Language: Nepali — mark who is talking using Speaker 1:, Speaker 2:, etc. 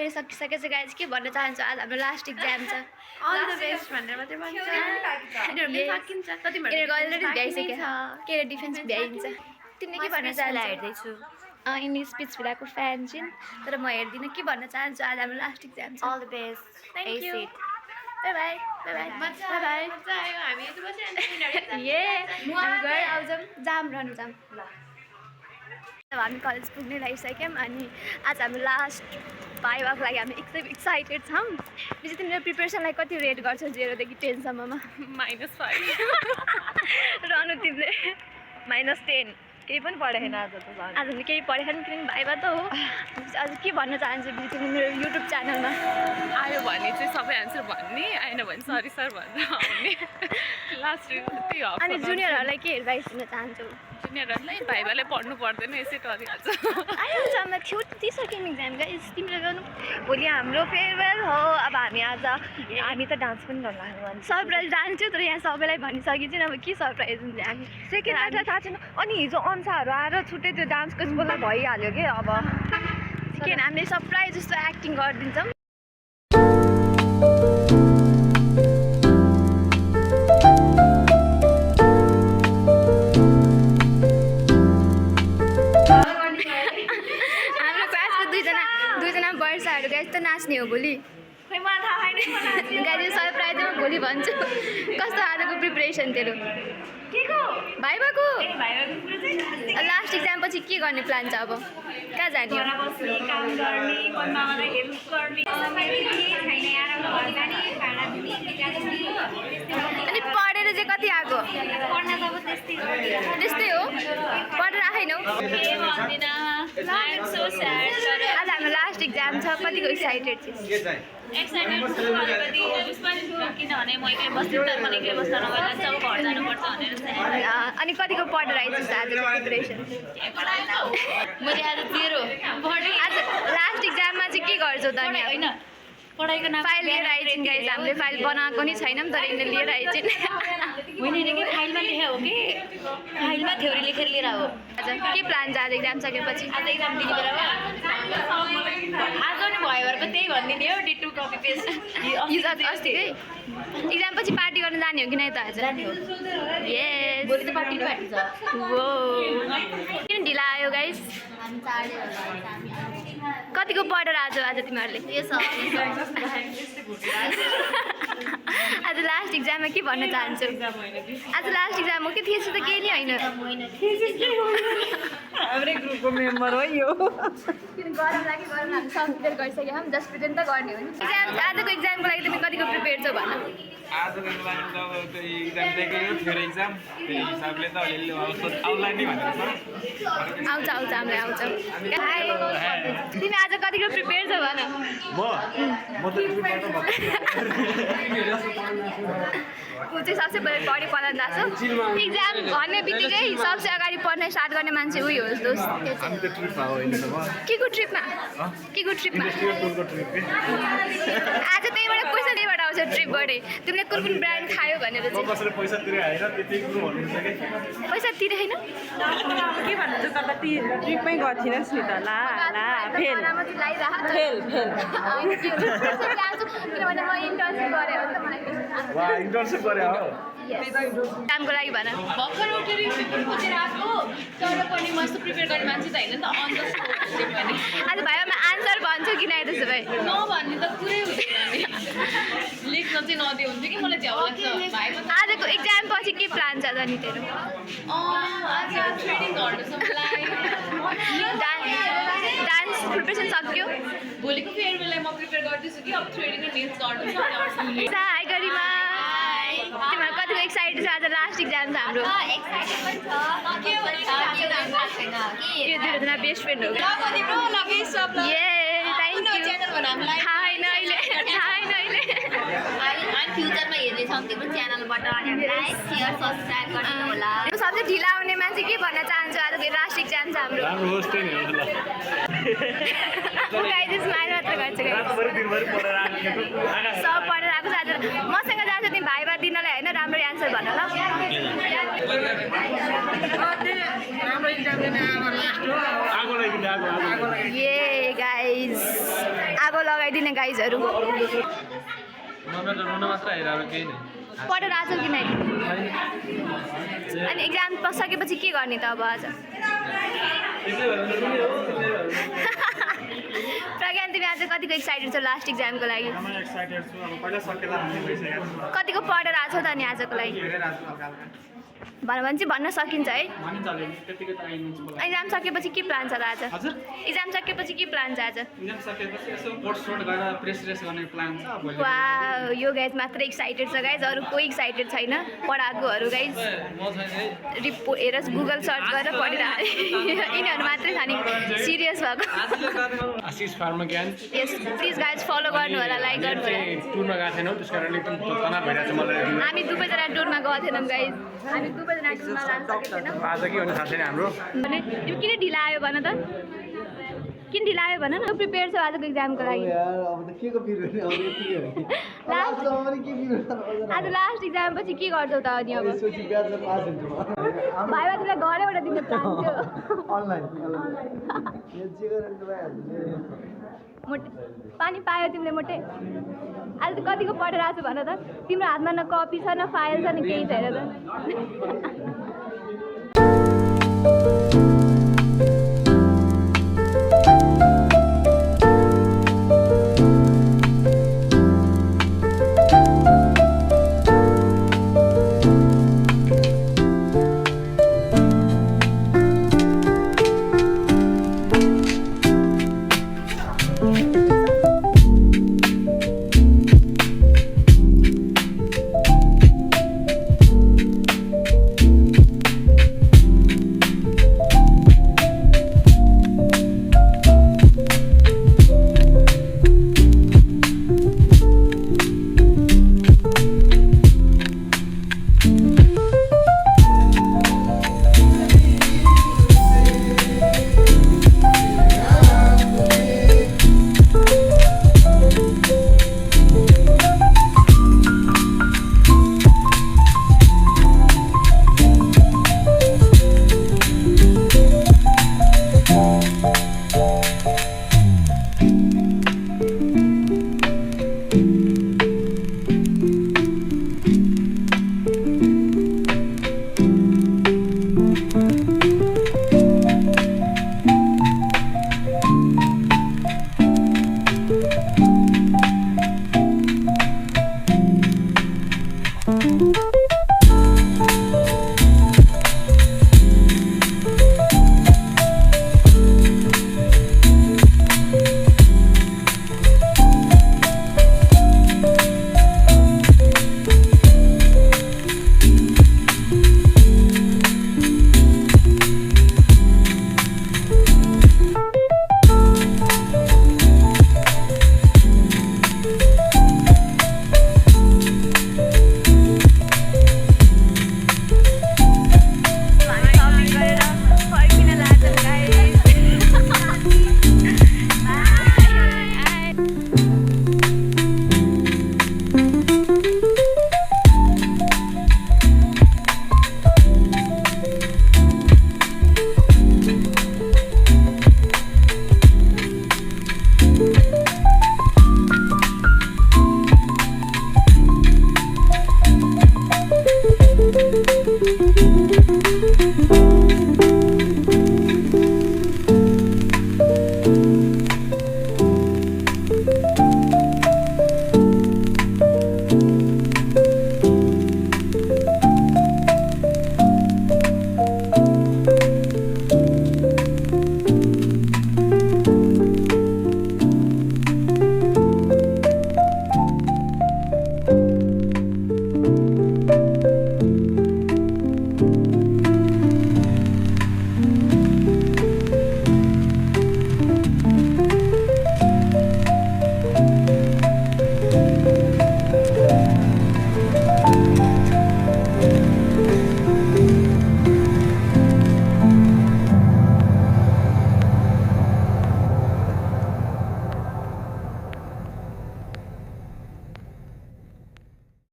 Speaker 1: गरिसकिसकेछ गाइज के भन्न चाहन्छु आज हाम्रो लास्ट एक्जाम छ
Speaker 2: अल द बेस्ट भनेर मात्रै भन्छ
Speaker 1: अलरेडी भ्याइसक्यो के डिफेन्स भ्याइन्छ तिमीले के भन्न चाहन्छौ
Speaker 2: हेर्दैछु
Speaker 1: इङ्ग्लिस स्पिच भिलाको फ्यान छिन् तर म हेर्दिनँ के भन्न चाहन्छु आज हाम्रो लास्ट एक्जाम छ
Speaker 2: all the best
Speaker 1: thank you bye bye bye bye bye ए हामी गएर आउँछौँ जाम रहनु जाम अब हामी कलेज पुग्ने लागिसक्यौँ अनि आज हाम्रो लास्ट भाइभाको लागि हामी एकदम एक्साइटेड छौँ विशेष तिमीले प्रिपेरेसनलाई कति रेट गर्छौ 0 देखि 10 सम्ममा
Speaker 2: -5
Speaker 1: रहनु तिमीले
Speaker 2: -10 केही पनि पढेन आज त
Speaker 1: आज हामी केही पढेको छैन किनभने भाइभा त हो आज के भन्न चाहन्छु विशेष तिमी मेरो युट्युब च्यानलमा
Speaker 2: आयो भने चाहिँ सबै एन्सर भन्ने आएन भने सरी सर भनेर आउने लास्ट त्यही हो
Speaker 1: अनि जुनियरहरूलाई के एडभाइस दिन चाहन्छौ
Speaker 2: जुनियरहरूलाई भाइभाले पढ्नु पर्दैन यसै गरिहाल्छ
Speaker 1: आइहाल्छ थियो दिइसक्यौँ एक्जाम गाइस तिमीले गर्नु भोलि हाम्रो फेयरवेल हो अब हामी आज
Speaker 2: हामी त डान्स पनि गर्न लाग्नु
Speaker 1: सरप्राइज जान्छु तर यहाँ सबैलाई भनिसकेको छैन अब के सरप्राइज हुन्छ हामी
Speaker 2: सेकेन्ड आएर थाहा छैन अनि हिजो अन्साहरू आएर छुट्टै त्यो डान्सको बोला भइहाल्यो कि अब
Speaker 1: किन हामीले सरप्राइज जस्तो एक्टिङ गरिदिन्छौँ हाम्रो क्लासको दुईजना वर्षाहरू गाइस त नाच्ने हो भोलि गाइस सरप्राइजमा भोलि भन्छु कस्तो आजको प्रिपरेसन तेरो भाइभाको लास्ट एक्जाम पछि के गर्ने प्लान छ अब कहाँ जाने अनि पढेर चाहिँ कति आएको त्यस्तै हो पढेर आएनौ आज हाम्रो लास्ट एक्जाम छ कतिको एक्साइटेड छस्
Speaker 3: किनभने म एक्लै बस्छु तर मलाई एक्लै बस्न नगइन्छ अब घर जानुपर्छ भनेर
Speaker 1: अनि कतिको पढेर आइछस् आजको प्रिपरेसन
Speaker 3: मैले आज 0
Speaker 1: आज लास्ट एक्जाममा चाहिँ के गर्छौ त अनि
Speaker 3: होइन पढाइको नाम
Speaker 1: फाइल लिएर आइछन् गाइस हामीले फाइल बनाएको नि छैनौँ तर यिनीहरूले लिएर आइछन्
Speaker 3: होइन कि फाइलमा लेखे हो कि फाइलमा थ्योरी लेखेर लिएर हो
Speaker 1: के प्लान छ आज एक्जाम सकेपछि
Speaker 3: आज एक्जाम दिने बेला आज नि भयो भने त्यही भनिदिने हो D2 कपी पेस्ट
Speaker 1: अस्तिकै एक्जाम पछि पार्टी गर्न जाने हो कि नै त आज
Speaker 3: जाने हो
Speaker 1: यस
Speaker 3: भोलि त पार्टी छ
Speaker 1: वो किन ढिला आयो गाइस कतिको पढेर आज तिमीहरूले आज लास्ट एक्जाममा के भन्न चाहन्छु आज लास्ट एक्जाम हो कि थिएछ त केही नै होइन
Speaker 2: हाम्रै ग्रुपको मेम्बर हो यो
Speaker 1: किन गरम लाग्यो गरम हामी सब प्रिपेयर गरिसक्यौँ हामी जस्ट प्रेजेन्ट त गर्ने हो नि एक्जाम आजको एक्जामको लागि तिमी कतिको प्रिपेयर छौ भन
Speaker 4: आजको लागि त अब त्यो एक्जाम दिएको हो थियो एक्जाम त्यही हिसाबले त अलिअलि आउला नि भनेको
Speaker 1: आउँछ हामीलाई आउँछ तिमी आज कतिको प्रिपेयर छौ भन
Speaker 4: म त
Speaker 1: ऊ चाहिँ सबसे पहिले बढी पढ्न लाग्छ एक्जाम भन्ने बित्तिकै सबसे अगाडि पढ्न स्टार्ट गर्ने मान्छे उही हो दोस्त
Speaker 4: हामी त ट्रिपमा हो होइन
Speaker 1: के को ट्रिपमा आज त्यहीबाट पैसा त्यहीबाट आउँछ ट्रिपबाटै तिमीले कुन ब्रान्ड खायो भनेर चाहिँ
Speaker 4: पैसा तिरे आएर त्यति कुरो भन्नुहुन्छ कि
Speaker 1: पैसा तिरेन
Speaker 2: के भन्नुहुन्छ तपाईँ ट्रिपमै गर्थेनस् नि त ला फेल
Speaker 1: किनभने म इन्टर्नसिप गरेँ हो नि त मलाई
Speaker 4: इन्टर्नसिप गरे हो
Speaker 1: कामको लागि भन
Speaker 3: भर्खर उठेर खोजेर आएको तर पनि म यस्तो प्रिपेयर गर्ने मान्छे त होइन नि त अन द स्पोट भने
Speaker 1: आज भाइमा आन्सर भन्छु कि नै त्यसो भए
Speaker 3: नभन्ने त कुरै हुँदैन नि लेख्न चाहिँ नदियो हुन्छ कि मलाई झ्याउ लाग्छ भाइको
Speaker 1: आजको एक्जाम पछि के प्लान छ त नि तेरो
Speaker 3: आज ट्रेनिङ गर्नु छ मलाई
Speaker 1: डान्स प्रिपरेसन सक्यो
Speaker 3: भोलिको फेयरवेललाई म प्रिपेयर गर्दैछु कि अब थ्रेडिङ र नेल्स गर्नु छ
Speaker 1: हाई गरिमा तिमीहरू कतिको एक्साइटेड छ आज लास्ट एक्जाम छ हाम्रो यो दुईजना बेस्ट फ्रेन्ड हो ए थ्याङ्क यू थाहा छैन अहिले
Speaker 3: फ्युचरमा हेर्नेछौँ तिम्रो च्यानलबाट हामीलाई सेयर सब्सक्राइब गर्नु होला
Speaker 1: सबसे ढिला आउने मान्छे के भन्न चाहन्छु आजको लास्ट एक्जाम छ हाम्रो गाइस स्माइल मात्र गर्छु सब पढेर आएको छ आज मसँग जान्छ तिमी भाइभा दिनलाई होइन राम्रो एन्सर भन ल ए गाइस आगो लगाइ छैन गाइजहरू
Speaker 4: मात्र हेर अरू केही नै
Speaker 1: पढेर आज कि नै अनि एक्जाम सकेपछि के गर्ने त अब आज प्रज्ञान तिमी आज कतिको एक्साइटेड छौ लास्ट एक्जामको लागि कतिको पढेर आएको छौ त अनि आजको लागि भने चाहिँ भन्न सकिन्छ है एक्जाम सकेपछि के प्लान छ र आज एक्जाम सकेपछि के प्लान छ आज वा यो गाइज मात्र एक्साइटेड छ गाइज अरू कोही एक्साइटेड छैन पढाएकोहरू गाइज रिपोर्ट हेर गुगल सर्च गरेर पढिरहेको यिनीहरू मात्रै छ नि सिरियस भएको
Speaker 5: आशिष फार्मा ज्ञान
Speaker 1: यस प्लिज गाइज फलो गर्नु होला लाइक गर्नु होला
Speaker 5: टुरमा गएको छैनौँ त्यस कारण एकदम तनाव भइरहेको छ मलाई
Speaker 1: हामी दुवैजना टुरमा गएको थिएनौँ गाइज हामी दुवैजना टुरमा लानु सकेको छैनौँ
Speaker 5: आज के भन्ने थाहा छैन हाम्रो
Speaker 1: भने तिमी किन ढिला आयो भन त किन ढिला आयो भन न प्रिपेयर छौ आजको एक्जामको लागि आज लास्ट एक्जाम पछि के गर्छौ त अनि अब भाइबा तिमीलाई घरैबाट दिने प्लान थियो मोटे पानी पायो तिमीले मोटे आज त कतिको पढेर आएको छु भन त तिम्रो हातमा न कपी छ न फाइल छ न केही छैन त